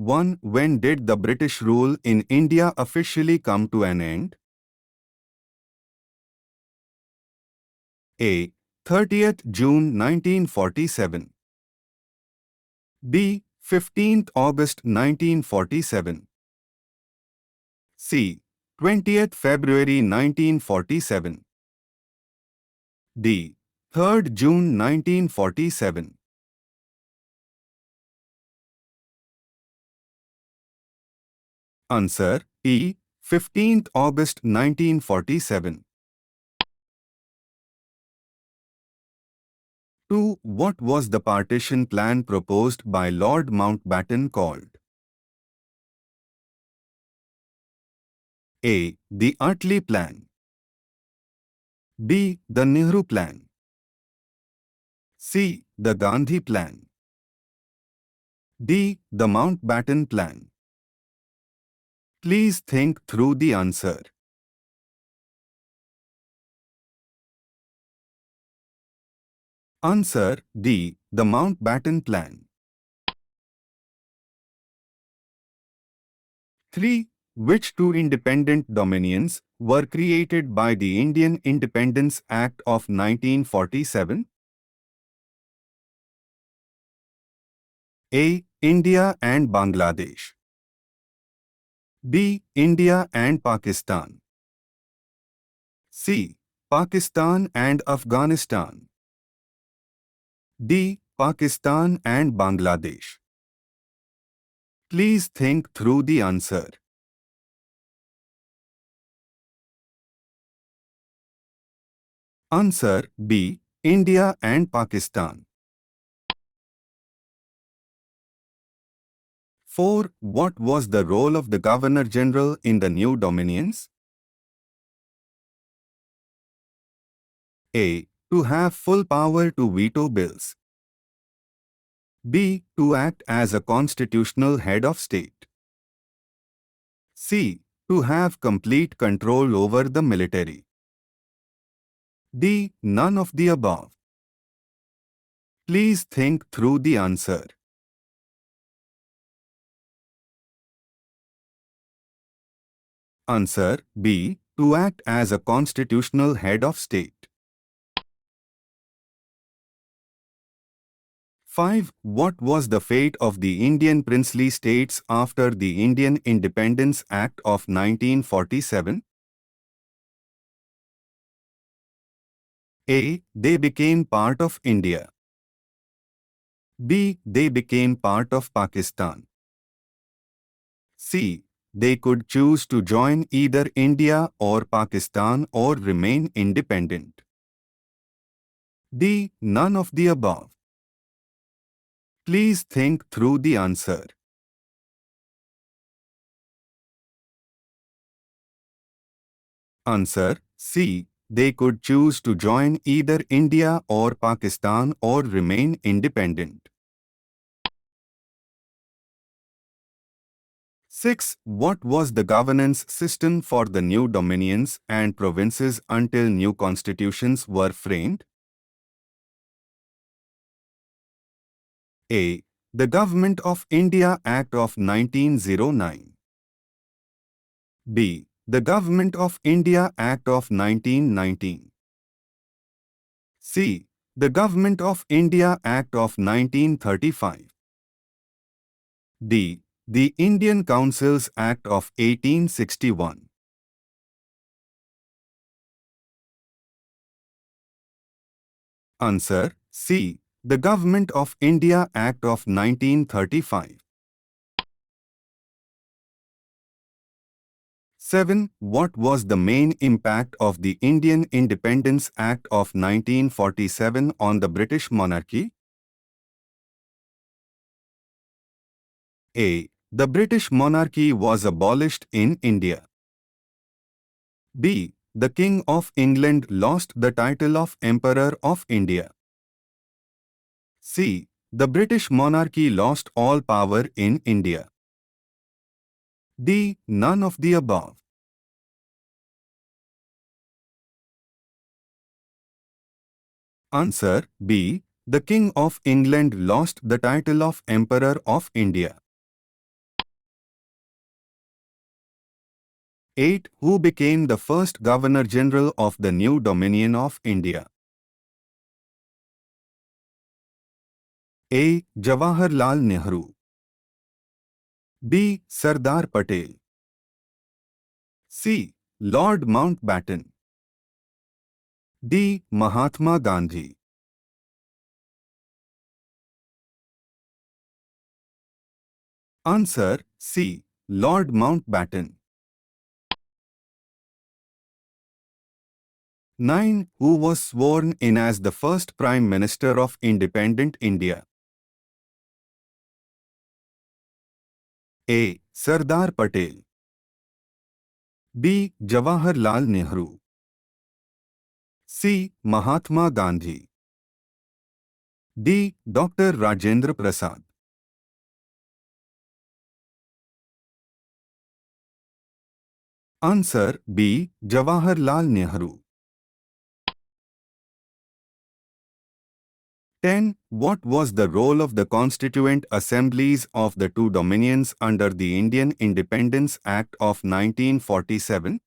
1. When did the British rule in India officially come to an end? A. 30th June 1947. B. 15th August 1947. C. 20th February 1947. D. 3rd June 1947. Answer E. 15th August 1947. 2. What was the partition plan proposed by Lord Mountbatten called? A. The Attlee Plan. B. The Nehru Plan. C. The Gandhi Plan. D. The Mountbatten Plan. Please think through the answer. Answer D. The Mountbatten Plan. 3. Which two independent dominions were created by the Indian Independence Act of 1947? A. India and Bangladesh. B. India and Pakistan. C. Pakistan and Afghanistan. D. Pakistan and Bangladesh. Please think through the answer. Answer B. India and Pakistan. 4. What was the role of the Governor-General in the new dominions? A. To have full power to veto bills. B. To act as a constitutional head of state. C. To have complete control over the military. D. None of the above. Please think through the answer. Answer B. To act as a constitutional head of state. 5. What was the fate of the Indian princely states after the Indian Independence Act of 1947? A. They became part of India. B. They became part of Pakistan. C. They could choose to join either India or Pakistan or remain independent. D. None of the above. Please think through the answer. Answer C. They could choose to join either India or Pakistan or remain independent. 6. What was the governance system for the new dominions and provinces until new constitutions were framed? A. The Government of India Act of 1909. B. The Government of India Act of 1919. C. The Government of India Act of 1935. D. The Indian Councils Act of 1861. Answer C. The Government of India Act of 1935. 7. What was the main impact of the Indian Independence Act of 1947 on the British monarchy? A. The British monarchy was abolished in India. B. The King of England lost the title of Emperor of India. C. The British monarchy lost all power in India. D. None of the above. Answer B. The King of England lost the title of Emperor of India. 8. Who became the first Governor-General of the new Dominion of India? A. Jawaharlal Nehru. B. Sardar Patel. C. Lord Mountbatten. D. Mahatma Gandhi. Answer C. Lord Mountbatten. 9. Who was sworn in as the first Prime Minister of independent India? A. Sardar Patel. B. Jawaharlal Nehru. C. Mahatma Gandhi. D. Dr. Rajendra Prasad. Answer B. Jawaharlal Nehru. 10. What was the role of the constituent assemblies of the two dominions under the Indian Independence Act of 1947?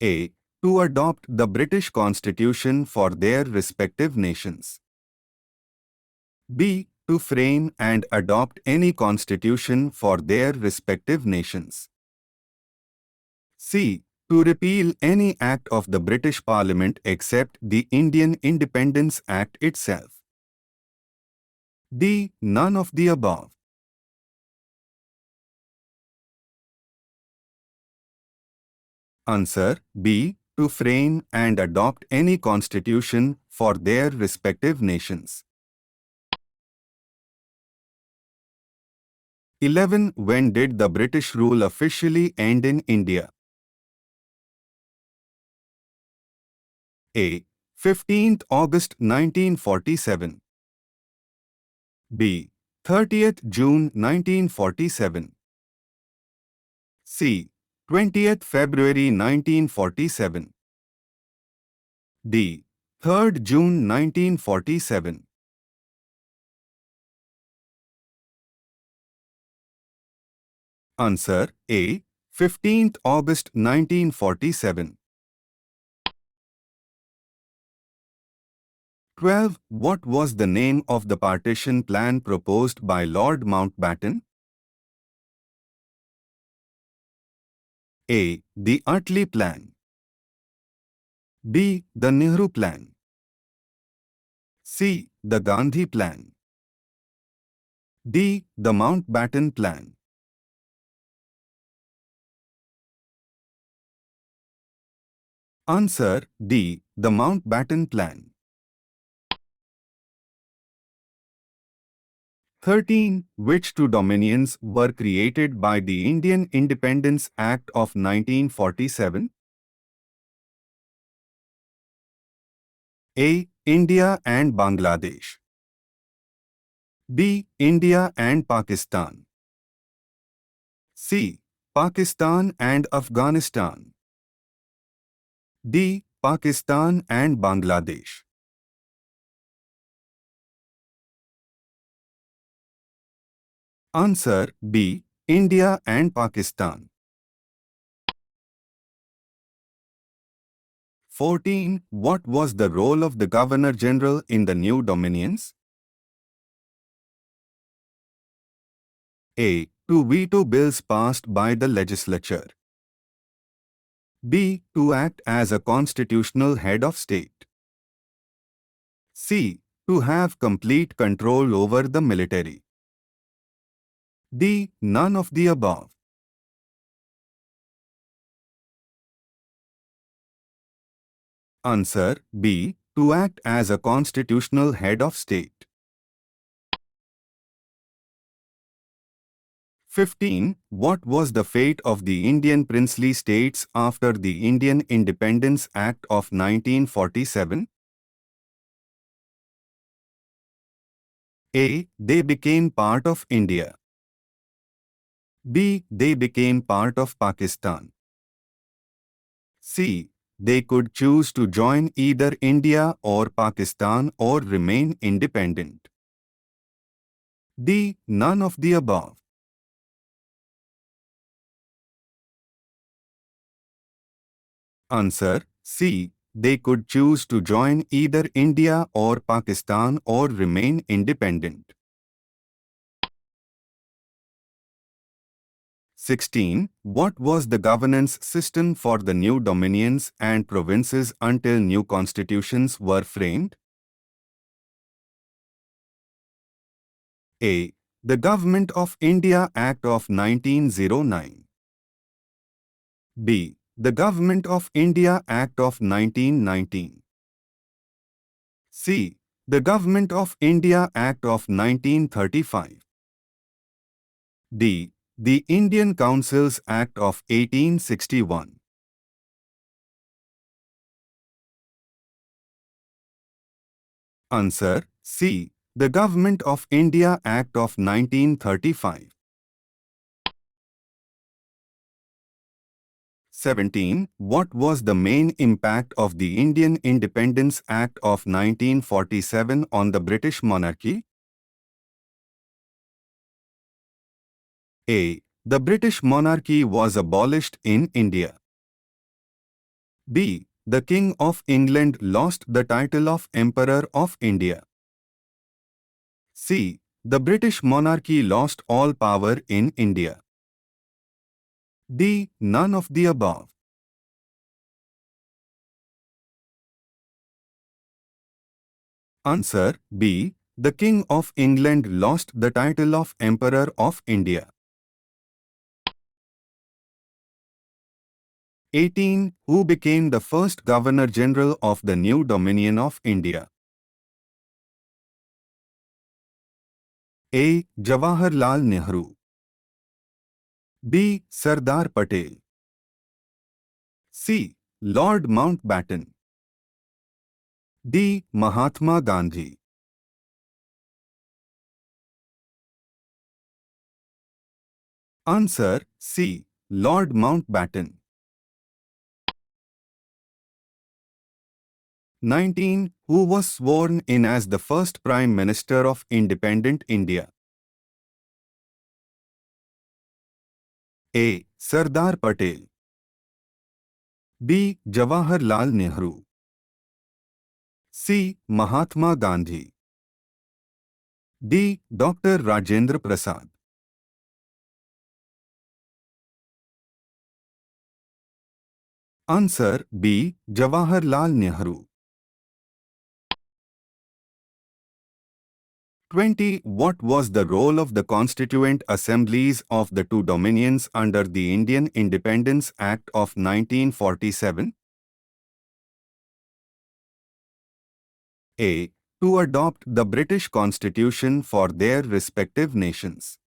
A. To adopt the British Constitution for their respective nations. B. To frame and adopt any constitution for their respective nations. C. To repeal any act of the British Parliament except the Indian Independence Act itself. D. None of the above. Answer B. To frame and adopt any constitution for their respective nations. 11. When did the British rule officially end in India? A. 15th August 1947. B. 30th June 1947. C. 20th February 1947. D. 3rd June 1947. Answer A. 15th August 1947. 12. What was the name of the partition plan proposed by Lord Mountbatten? A. The Attlee Plan. B. The Nehru Plan. C. The Gandhi Plan. D. The Mountbatten Plan. Answer D. The Mountbatten Plan. 13. Which two dominions were created by the Indian Independence Act of 1947? A. India and Bangladesh. B. India and Pakistan. C. Pakistan and Afghanistan. D. Pakistan and Bangladesh. Answer B. India and Pakistan. 14. What was the role of the Governor-General in the new dominions? A. To veto bills passed by the legislature. B. To act as a constitutional head of state. C. To have complete control over the military. D. None of the above. Answer B. To act as a constitutional head of state. 15. What was the fate of the Indian princely states after the Indian Independence Act of 1947? A. They became part of India. B. They became part of Pakistan. C. They could choose to join either India or Pakistan or remain independent. D. None of the above. Answer C. They could choose to join either India or Pakistan or remain independent. 16. What was the governance system for the new dominions and provinces until new constitutions were framed? A. The Government of India Act of 1909. B. The Government of India Act of 1919. C. The Government of India Act of 1935. D. The Indian Councils Act of 1861. Answer C. The Government of India Act of 1935. 17. What was the main impact of the Indian Independence Act of 1947 on the British monarchy? A. The British monarchy was abolished in India. B. The King of England lost the title of Emperor of India. C. The British monarchy lost all power in India. D. None of the above. Answer B. The King of England lost the title of Emperor of India. 18. Who became the first Governor-General of the new Dominion of India? A. Jawaharlal Nehru. B. Sardar Patel. C. Lord Mountbatten. D. Mahatma Gandhi. Answer C. Lord Mountbatten. 19. Who was sworn in as the first Prime Minister of independent India? A. Sardar Patel. B. Jawaharlal Nehru. C. Mahatma Gandhi. D. Dr. Rajendra Prasad. Answer B. Jawaharlal Nehru. 20. What was the role of the constituent assemblies of the two dominions under the Indian Independence Act of 1947? A. To adopt the British Constitution for their respective nations.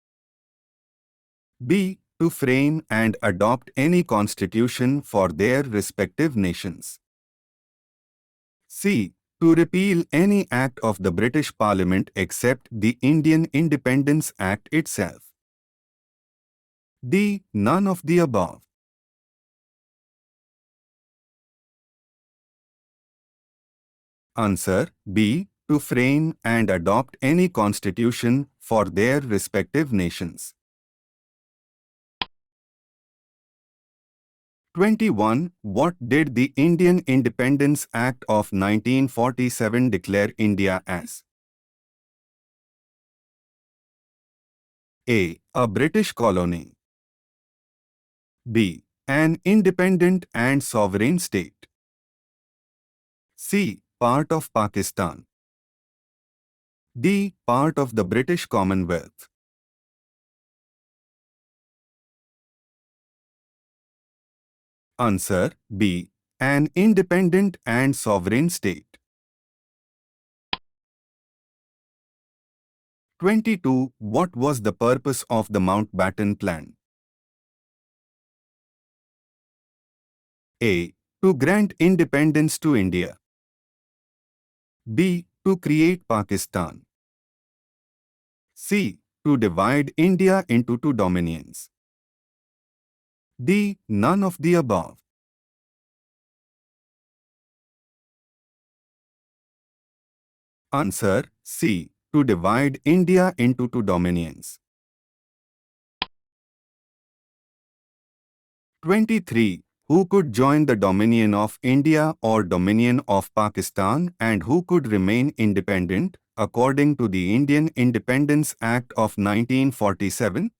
B. To frame and adopt any constitution for their respective nations. C. To repeal any act of the British Parliament except the Indian Independence Act itself. D. None of the above. Answer B. To frame and adopt any constitution for their respective nations. 21. What did the Indian Independence Act of 1947 declare India as? A. A British colony. B. An independent and sovereign state. C. Part of Pakistan. D. Part of the British Commonwealth. Answer B. An independent and sovereign state. 22. What was the purpose of the Mountbatten Plan? A. To grant independence to India. B. To create Pakistan. C. To divide India into two dominions. D. None of the above. Answer C. To divide India into two dominions. 23. who could join the Dominion of India or Dominion of Pakistan and who could remain independent, according to the Indian Independence Act of 1947?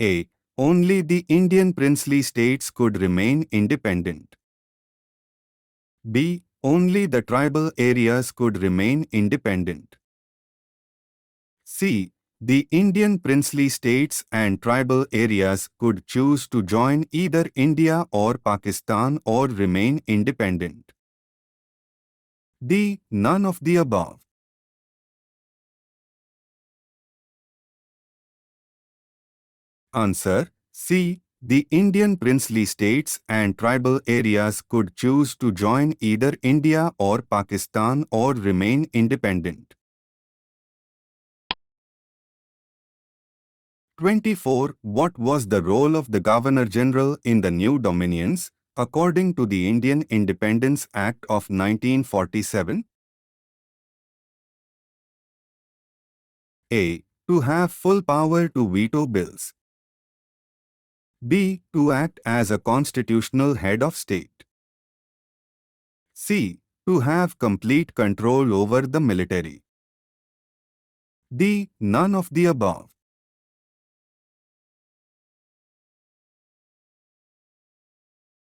A. Only the Indian princely states could remain independent. B. Only the tribal areas could remain independent. C. The Indian princely states and tribal areas could choose to join either India or Pakistan or remain independent. D. None of the above. Answer. C. The Indian princely states and tribal areas could choose to join either India or Pakistan or remain independent. 24. What was the role of the Governor-General in the new dominions, according to the Indian Independence Act of 1947? A. To have full power to veto bills. B. To act as a constitutional head of state. C. To have complete control over the military. D. None of the above.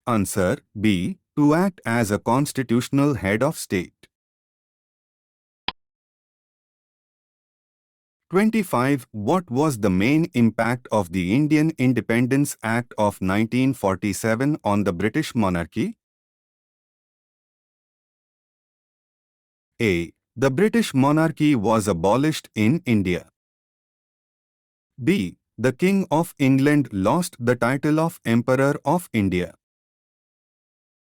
Answer. B. To act as a constitutional head of state. 25. What was the main impact of the Indian Independence Act of 1947 on the British monarchy? A. The British monarchy was abolished in India. B. The King of England lost the title of Emperor of India.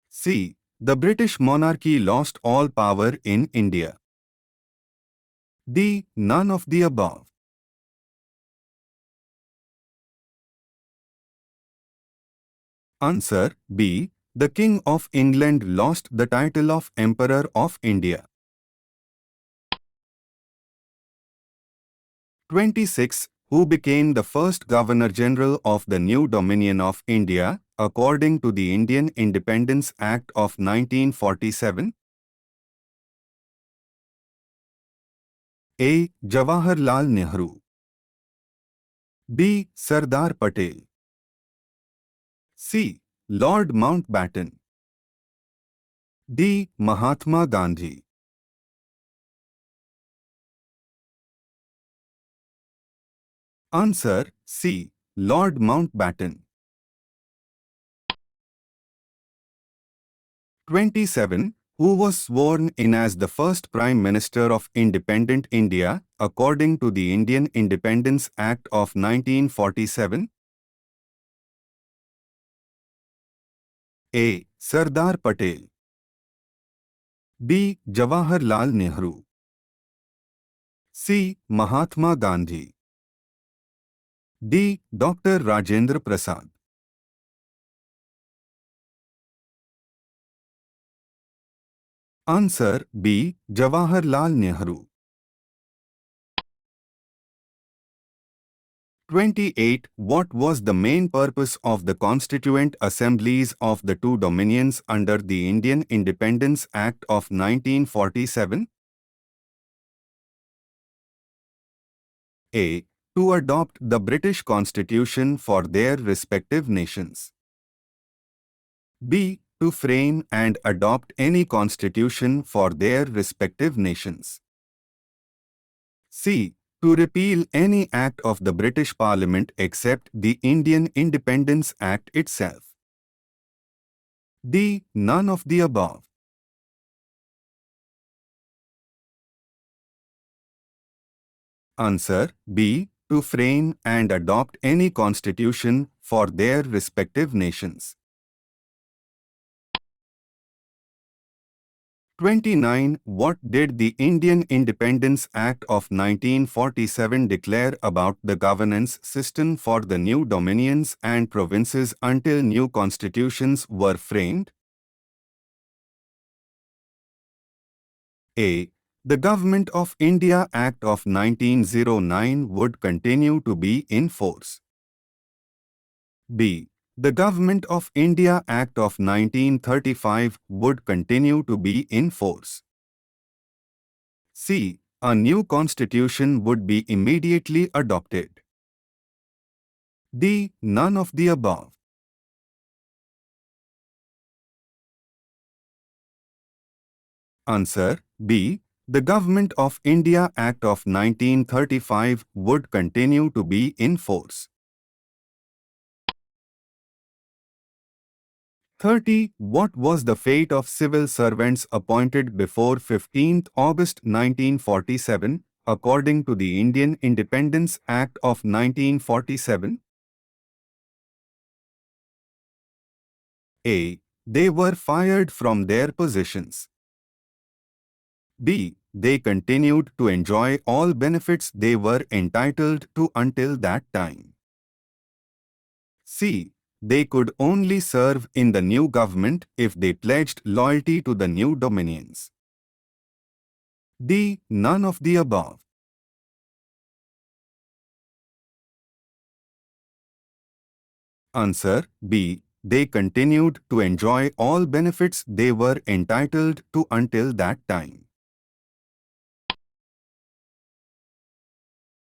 C. The British monarchy lost all power in India. D. None of the above. Answer. B. The King of England lost the title of Emperor of India. 26. Who became the first Governor-General of the new Dominion of India, according to the Indian Independence Act of 1947? A. Jawaharlal Nehru. B. Sardar Patel. C. Lord Mountbatten. D. Mahatma Gandhi. Answer. C. Lord Mountbatten. 27. Who was sworn in as the first Prime Minister of independent India, according to the Indian Independence Act of 1947? A. Sardar Patel. B. Jawaharlal Nehru. C. Mahatma Gandhi. D. Dr. Rajendra Prasad. Answer. B. Jawaharlal Nehru. 28. What was the main purpose of the constituent assemblies of the two dominions under the Indian Independence Act of 1947? A. To adopt the British Constitution for their respective nations. B. To frame and adopt any constitution for their respective nations. C. To repeal any act of the British Parliament except the Indian Independence Act itself. D. None of the above. Answer. B. To frame and adopt any constitution for their respective nations. 29. What did the Indian Independence Act of 1947 declare about the governance system for the new dominions and provinces until new constitutions were framed? A. The Government of India Act of 1909 would continue to be in force. B. The Government of India Act of 1935 would continue to be in force. C. A new constitution would be immediately adopted. D. None of the above. Answer B. The Government of India Act of 1935 would continue to be in force. 30. What was the fate of civil servants appointed before 15th August 1947, according to the Indian Independence Act of 1947? A. They were fired from their positions. B. They continued to enjoy all benefits they were entitled to until that time. C. They could only serve in the new government if they pledged loyalty to the new dominions. D. None of the above. Answer B. They continued to enjoy all benefits they were entitled to until that time.